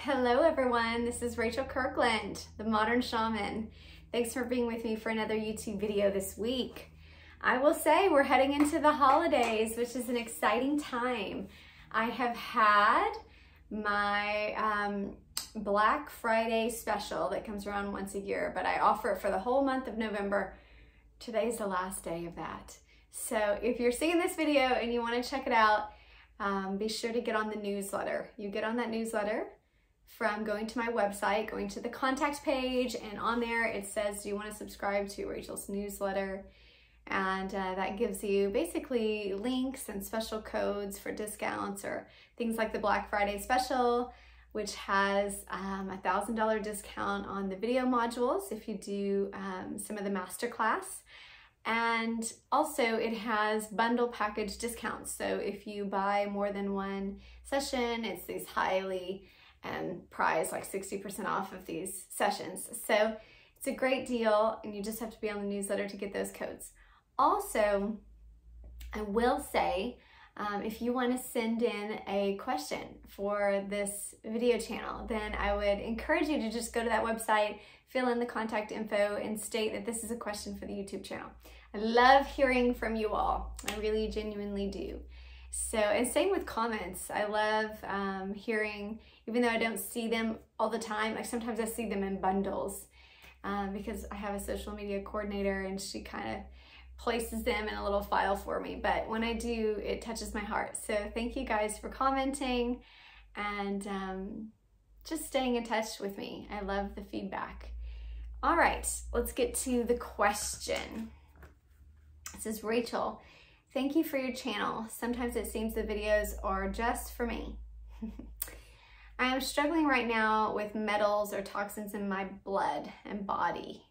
Hello everyone, this is Rachel Kirkland, the Modern Shaman. Thanks for being with me for another YouTube video this week. I will say we're heading into the holidays, which is an exciting time. I have had my Black Friday special that comes around once a year, but I offer it for the whole month of November. Today's the last day of that. So if you're seeing this video and you want to check it out, be sure to get on the newsletter. You get on that newsletter from going to my website, going to the contact page, and on there it says, do you want to subscribe to Rachel's newsletter? And that gives you basically links and special codes for discounts or things like the Black Friday special, which has a $1,000 discount on the video modules if you do some of the masterclass. And also it has bundle package discounts. So if you buy more than one session, it's these highly prized, like 60% off of these sessions. So it's a great deal, and you just have to be on the newsletter to get those codes. Also, I will say, if you want to send in a question for this video channel, then I would encourage you to just go to that website, fill in the contact info, and state that this is a question for the YouTube channel. I love hearing from you all. I really genuinely do. So, and same with comments. I love hearing, even though I don't see them all the time, like sometimes I see them in bundles because I have a social media coordinator and she kind of places them in a little file for me. But when I do, it touches my heart. So thank you guys for commenting and just staying in touch with me. I love the feedback. All right, let's get to the question. It says, Rachel, thank you for your channel. Sometimes it seems the videos are just for me. I am struggling right now with metals or toxins in my blood and body.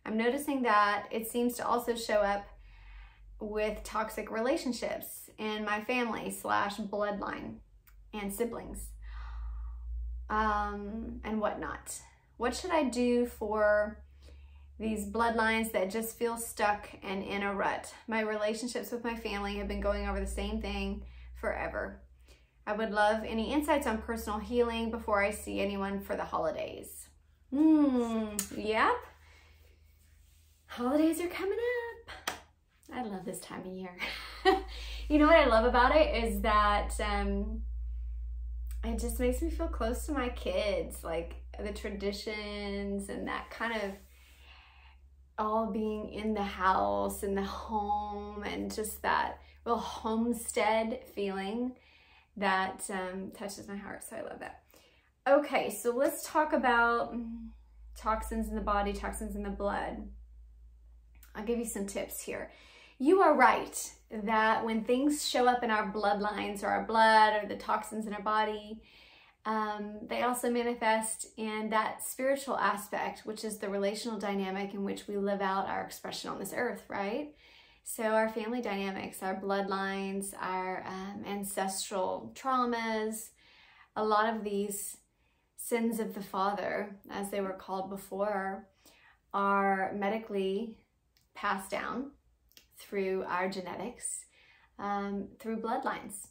I'm noticing that it seems to also show up with toxic relationships in my family / bloodline and siblings and whatnot. What should I do for these bloodlines that just feel stuck and in a rut? My relationships with my family have been going over the same thing forever. I would love any insights on personal healing before I see anyone for the holidays. Yep. Holidays are coming up. I love this time of year. You know what I love about it is that it just makes me feel close to my kids, like the traditions and that kind of all being in the house and the home and just that real homestead feeling that touches my heart. So I love that. Okay, so let's talk about toxins in the body, toxins in the blood. I'll give you some tips here. You are right that when things show up in our bloodlines or our blood or the toxins in our body, they also manifest in that spiritual aspect, which is the relational dynamic in which we live out our expression on this earth, right? So our family dynamics, our bloodlines, our ancestral traumas, a lot of these sins of the father, as they were called before, are medically passed down through our genetics, through bloodlines.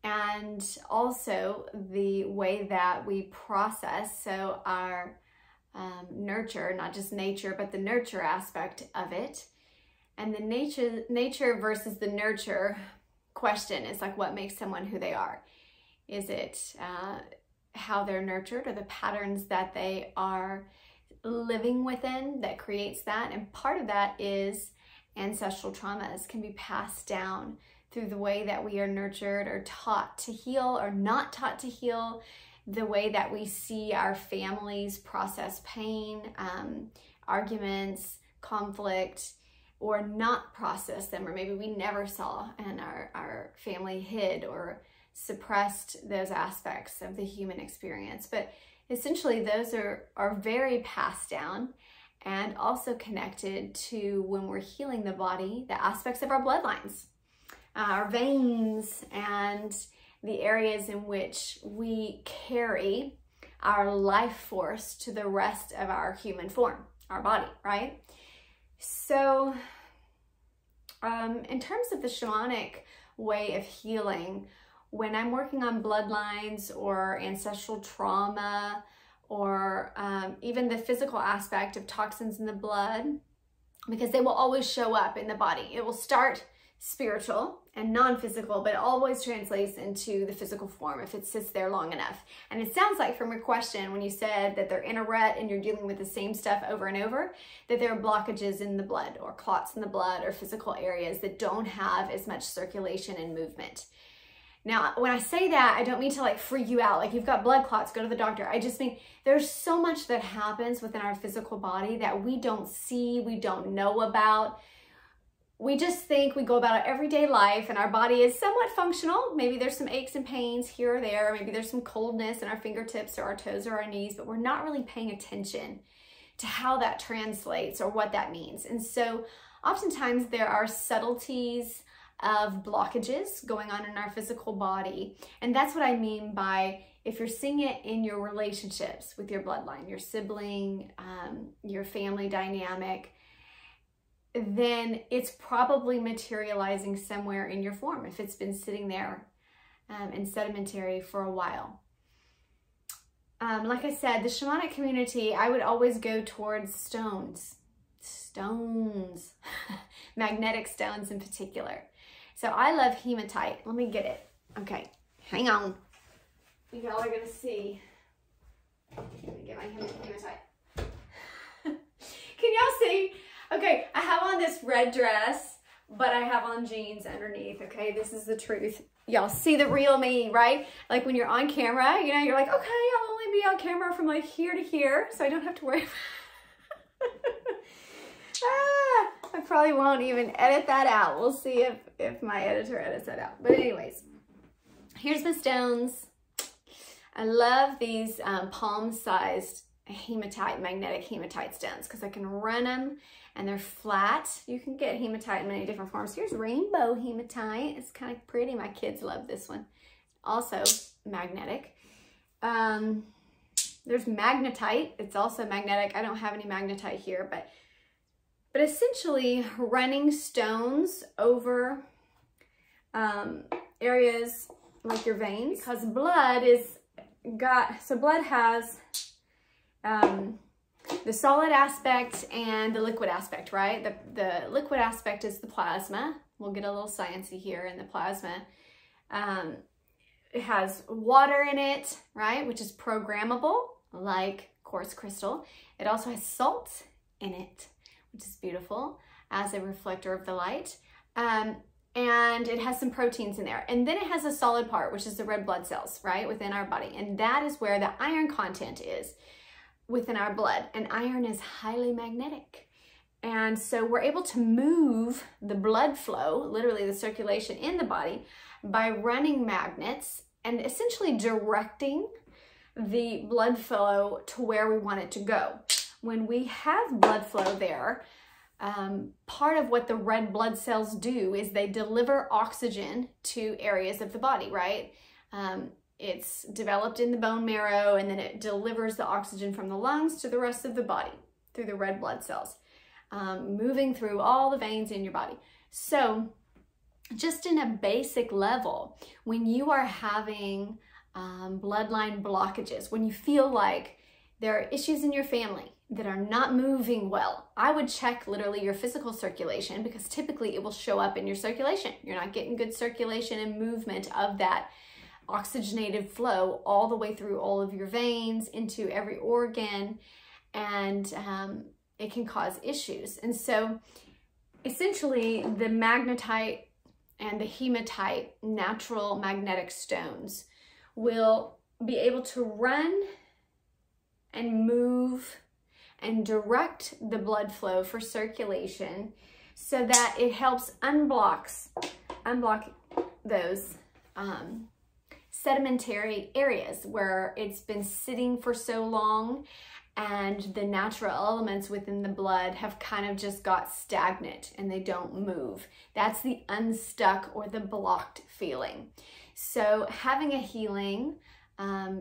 And also the way that we process, so our nurture, not just nature, but the nurture aspect of it. And the nature versus the nurture question is like, what makes someone who they are? Is it how they're nurtured or the patterns that they are living within that creates that? And part of that is ancestral traumas can be passed down through the way that we are nurtured or taught to heal or not taught to heal, the way that we see our families process pain, arguments, conflict, or not process them, or maybe we never saw and our family hid or suppressed those aspects of the human experience. But essentially those are very passed down and also connected to when we're healing the body, the aspects of our bloodlines, our veins, and the areas in which we carry our life force to the rest of our human form, our body, right? So in terms of the shamanic way of healing, when I'm working on bloodlines or ancestral trauma, or even the physical aspect of toxins in the blood, because they will always show up in the body. It will start spiritual and non-physical, but it always translates into the physical form if it sits there long enough. And it sounds like from your question, when you said that they're in a rut and you're dealing with the same stuff over and over, that there are blockages in the blood or clots in the blood or physical areas that don't have as much circulation and movement. Now, when I say that, I don't mean to like freak you out, like you've got blood clots, go to the doctor. I just mean there's so much that happens within our physical body that we don't see, we don't know about. We just think we go about our everyday life and our body is somewhat functional. Maybe there's some aches and pains here or there. Maybe there's some coldness in our fingertips or our toes or our knees, but we're not really paying attention to how that translates or what that means. And so oftentimes there are subtleties of blockages going on in our physical body. And that's what I mean by, if you're seeing it in your relationships with your bloodline, your sibling, your family dynamic, then it's probably materializing somewhere in your form if it's been sitting there and sedimentary for a while. Like I said, the shamanic community, I would always go towards stones, magnetic stones in particular. So I love hematite. Let me get it. Okay, hang on. Y'all are gonna see. Let me get my hematite. Can y'all see? Okay, I have on this red dress, but I have on jeans underneath, okay? This is the truth. Y'all see the real me, right? Like when you're on camera, you know, you're like, okay, I'll only be on camera from like here to here, so I don't have to worry. I probably won't even edit that out. We'll see if my editor edits that out. But anyways, here's the stones. I love these palm-sized hematite, magnetic hematite stones, because I can run them and they're flat. You can get hematite in many different forms. Here's rainbow hematite. It's kind of pretty. My kids love this one. Also magnetic. There's magnetite. It's also magnetic. I don't have any magnetite here, but essentially running stones over areas like your veins, because blood has the solid aspect and the liquid aspect, right? The liquid aspect is the plasma. We'll get a little sciencey here in the plasma. It has water in it, right? Which is programmable, like quartz crystal. It also has salt in it, which is beautiful as a reflector of the light. And it has some proteins in there. And then it has a solid part, which is the red blood cells, right? Within our body. And that is where the iron content is within our blood. And iron is highly magnetic. And so we're able to move the blood flow, literally the circulation in the body, by running magnets and essentially directing the blood flow to where we want it to go. When we have blood flow there, part of what the red blood cells do is they deliver oxygen to areas of the body, right? It's developed in the bone marrow, and then it delivers the oxygen from the lungs to the rest of the body through the red blood cells, moving through all the veins in your body. So just in a basic level, when you are having bloodline blockages, when you feel like there are issues in your family that are not moving well, I would check literally your physical circulation, because typically it will show up in your circulation. You're not getting good circulation and movement of that oxygenated flow all the way through all of your veins into every organ, and it can cause issues. And so essentially the magnetite and the hematite, natural magnetic stones, will be able to run and move and direct the blood flow for circulation so that it helps unblock those sedimentary areas where it's been sitting for so long and the natural elements within the blood have kind of just got stagnant and they don't move. That's the unstuck or the blocked feeling. So having a healing,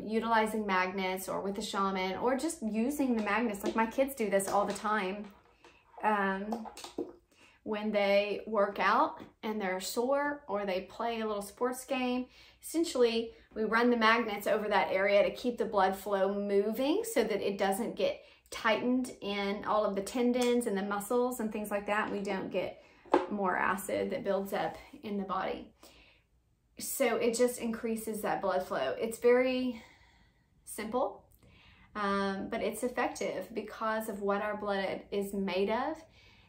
utilizing magnets or with a shaman, or just using the magnets, like my kids do this all the time. when they work out and they're sore or they play a little sports game. Essentially, we run the magnets over that area to keep the blood flow moving so that it doesn't get tightened in all of the tendons and the muscles and things like that. We don't get more acid that builds up in the body. So it just increases that blood flow. It's very simple, but it's effective because of what our blood is made of.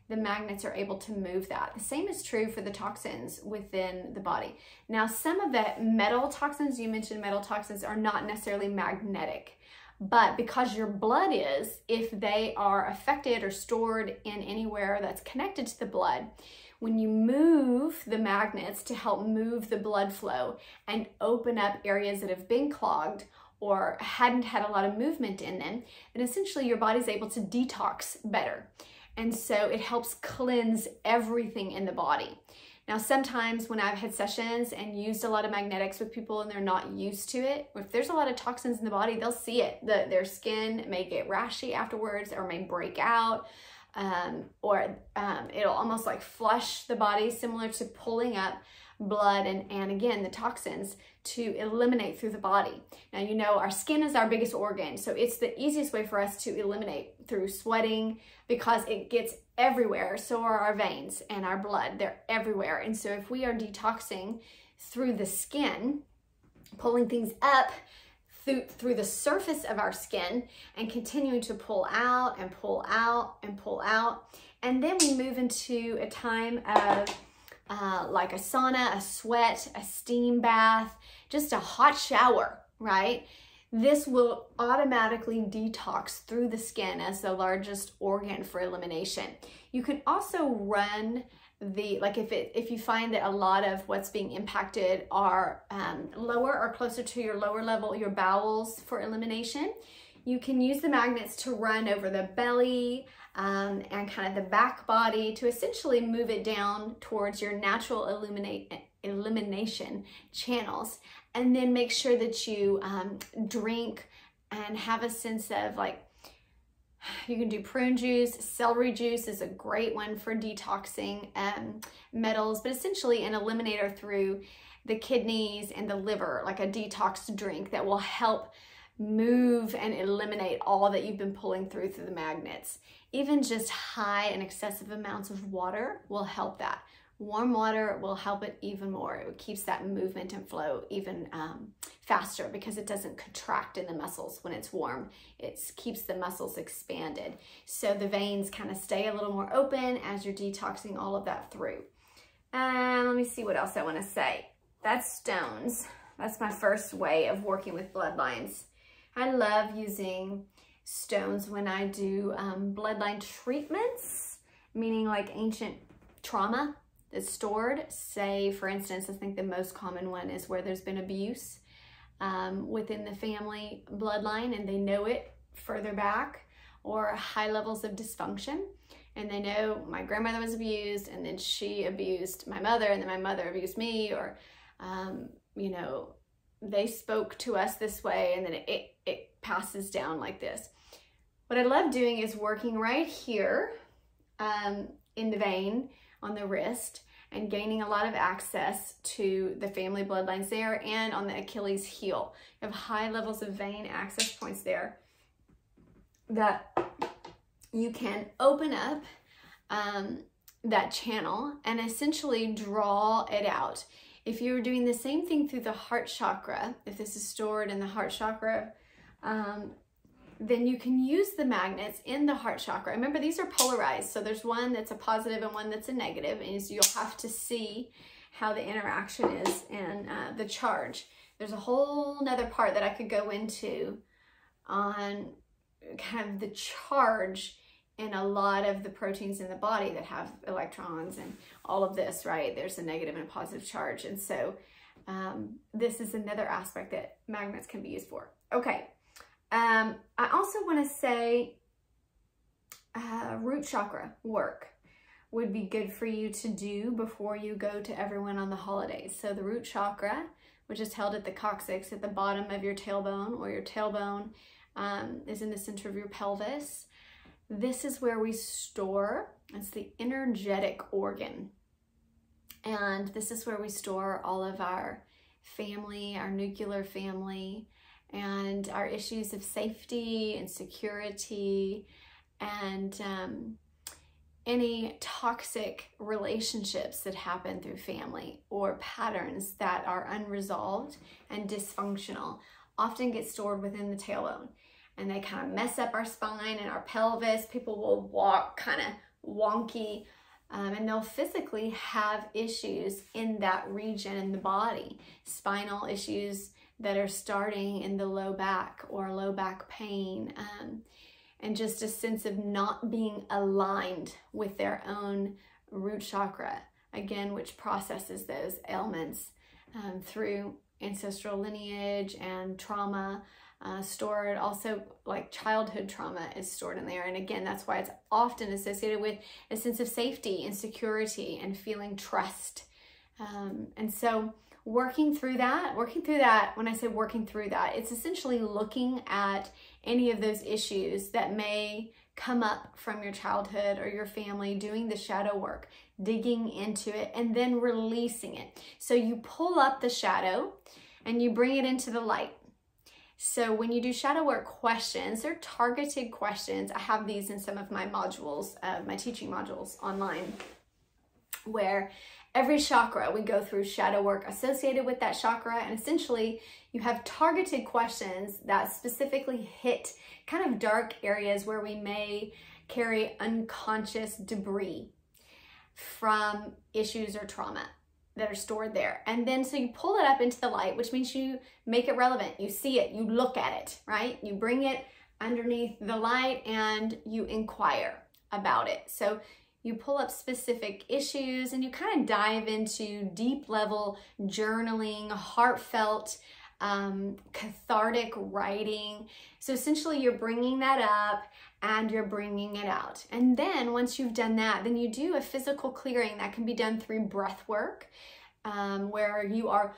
The magnets are able to move that. The same is true for the toxins within the body. Now, some of the metal toxins, you mentioned metal toxins, are not necessarily magnetic, but because your blood is, if they are affected or stored in anywhere that's connected to the blood, when you move the magnets to help move the blood flow and open up areas that have been clogged or hadn't had a lot of movement in them, then essentially your body's able to detox better. And so it helps cleanse everything in the body. Now, sometimes when I've had sessions and used a lot of magnetics with people and they're not used to it, if there's a lot of toxins in the body, they'll see it. Their skin may get rashy afterwards or may break out, or it'll almost like flush the body, similar to pulling up blood and again, the toxins to eliminate through the body. Now, you know, our skin is our biggest organ, so it's the easiest way for us to eliminate through sweating because it gets everywhere. So are our veins and our blood, they're everywhere. And so if we are detoxing through the skin, pulling things up through the surface of our skin and continuing to pull out and pull out and pull out, and then we move into a time of like a sauna, a sweat, a steam bath, just a hot shower, right? This will automatically detox through the skin as the largest organ for elimination. You can also run like if you find that a lot of what's being impacted are lower or closer to your lower level, your bowels for elimination, you can use the magnets to run over the belly, and kind of the back body to essentially move it down towards your natural elimination channels. And then make sure that you drink and have a sense of, like, you can do prune juice. Celery juice is a great one for detoxing metals, but essentially an eliminator through the kidneys and the liver, like a detox drink that will help move and eliminate all that you've been pulling through the magnets. Even just high and excessive amounts of water will help that. Warm water will help it even more. It keeps that movement and flow even faster because it doesn't contract in the muscles when it's warm. It keeps the muscles expanded. So the veins kind of stay a little more open as you're detoxing all of that through. Let me see what else I want to say. That's stones. That's my first way of working with bloodlines. I love using stones when I do bloodline treatments, meaning like ancient trauma that's stored. Say, for instance, I think the most common one is where there's been abuse within the family bloodline and they know it further back, or high levels of dysfunction. And they know my grandmother was abused and then she abused my mother and then my mother abused me, or, you know, they spoke to us this way and then it passes down like this. What I love doing is working right here in the vein on the wrist and gaining a lot of access to the family bloodlines there and on the Achilles heel. You have high levels of vein access points there that you can open up that channel and essentially draw it out. If you're doing the same thing through the heart chakra, if this is stored in the heart chakra, then you can use the magnets in the heart chakra. Remember, these are polarized, so there's one that's a positive and one that's a negative, and so you'll have to see how the interaction is and the charge. There's a whole nother part that I could go into on kind of the charge in a lot of the proteins in the body that have electrons and all of this, right? There's a negative and a positive charge. And so this is another aspect that magnets can be used for. Okay. I also want to say root chakra work would be good for you to do before you go to everyone on the holidays. So the root chakra, which is held at the coccyx at the bottom of your tailbone, or your tailbone is in the center of your pelvis. this is where we store, it's the energetic organ. And this is where we store all of our family, our nuclear family, and our issues of safety and security, and any toxic relationships that happen through family, or patterns that are unresolved and dysfunctional often get stored within the tailbone. And they kind of mess up our spine and our pelvis. People will walk kind of wonky, and they'll physically have issues in that region in the body. Spinal issues that are starting in the low back, or low back pain, and just a sense of not being aligned with their own root chakra, again, which processes those ailments through ancestral lineage and trauma, stored. Also, like childhood trauma is stored in there. And again, that's why it's often associated with a sense of safety and security and feeling trust. And so working through that, when I say working through that, it's essentially looking at any of those issues that may come up from your childhood or your family, doing the shadow work, digging into it, and then releasing it. So you pull up the shadow and you bring it into the light. So when you do shadow work questions, they're targeted questions. I have these in some of my modules, my teaching modules online, where every chakra, we go through shadow work associated with that chakra, and essentially you have targeted questions that specifically hit kind of dark areas where we may carry unconscious debris from issues or trauma that are stored there. And then so you pull it up into the light, which means you make it relevant. You see it, you look at it, right? You bring it underneath the light and you inquire about it. So you pull up specific issues and you kind of dive into deep level journaling, heartfelt, cathartic writing. So essentially you're bringing that up and you're bringing it out. And then once you've done that, then you do a physical clearing that can be done through breath work, where you are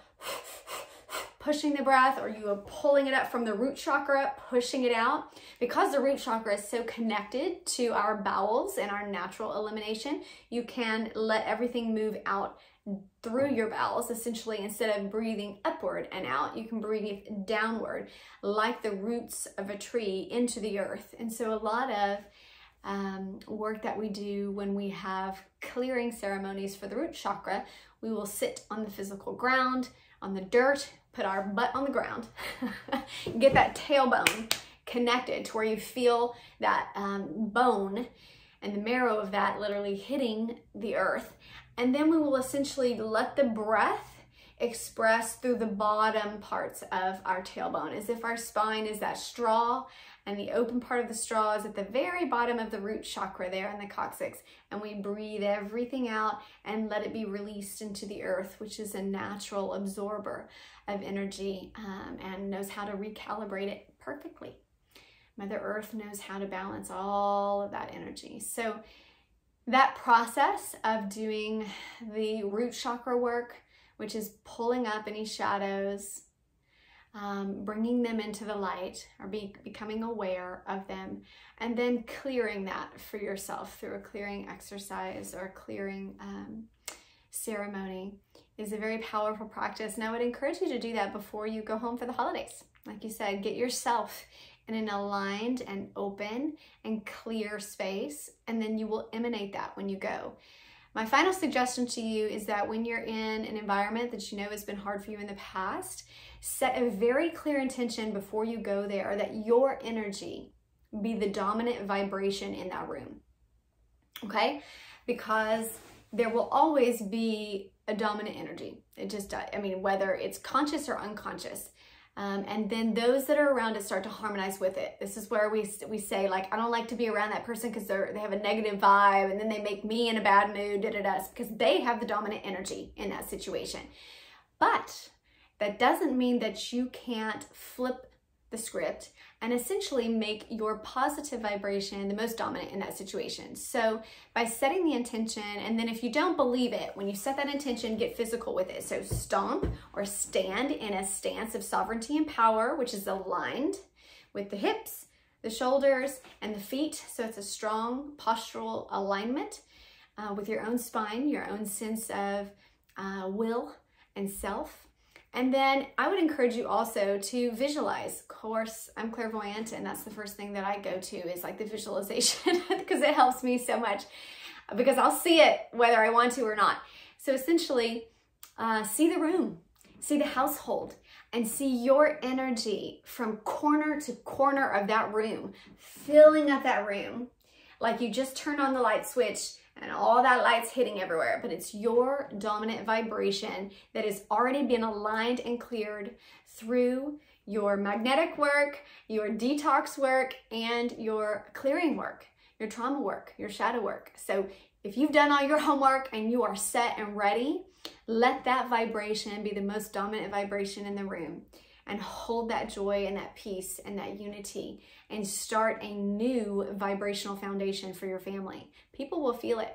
pushing the breath, or you are pulling it up from the root chakra, pushing it out. Because the root chakra is so connected to our bowels and our natural elimination, you can let everything move out through your bowels. Essentially, instead of breathing upward and out, you can breathe downward, like the roots of a tree into the earth. And so a lot of work that we do when we have clearing ceremonies for the root chakra, we will sit on the physical ground, on the dirt, put our butt on the ground, get that tailbone connected to where you feel that bone and the marrow of that literally hitting the earth. And then we will essentially let the breath express through the bottom parts of our tailbone, as if our spine is that straw and the open part of the straw is at the very bottom of the root chakra there in the coccyx. And we breathe everything out and let it be released into the earth, which is a natural absorber of energy and knows how to recalibrate it perfectly. Mother Earth knows how to balance all of that energy. So that process of doing the root chakra work, which is pulling up any shadows, bringing them into the light, or becoming aware of them, and then clearing that for yourself through a clearing exercise or a clearing ceremony, is a very powerful practice. And I would encourage you to do that before you go home for the holidays. Like you said, get yourself in an aligned and open and clear space, and then you will emanate that when you go. My final suggestion to you is that when you're in an environment that you know has been hard for you in the past, set a very clear intention before you go there that your energy be the dominant vibration in that room, okay? Because there will always be a dominant energy. It just, I mean, whether it's conscious or unconscious. And then those that are around it start to harmonize with it. This is where we say, like, I don't like to be around that person because they have a negative vibe, and then they make me in a bad mood, because they have the dominant energy in that situation. But that doesn't mean that you can't flip the script and essentially make your positive vibration the most dominant in that situation. So by setting the intention, and then if you don't believe it, when you set that intention, get physical with it. So stomp or stand in a stance of sovereignty and power, which is aligned with the hips, the shoulders and the feet. So it's a strong postural alignment with your own spine, your own sense of will and self. And then I would encourage you also to visualize. Of course, I'm clairvoyant, and that's the first thing that I go to is like the visualization because it helps me so much, because I'll see it whether I want to or not. So essentially, see the room, see the household, and see your energy from corner to corner of that room, filling up that room like you just turned on the light switch and all that light's hitting everywhere, but it's your dominant vibration that has already been aligned and cleared through your magnetic work, your detox work, and your clearing work, your trauma work, your shadow work. So if you've done all your homework and you are set and ready, let that vibration be the most dominant vibration in the room, and hold that joy and that peace and that unity, and start a new vibrational foundation for your family. People will feel it.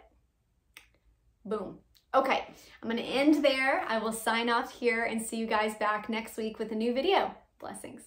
Boom. Okay, I'm gonna end there. I will sign off here and see you guys back next week with a new video. Blessings.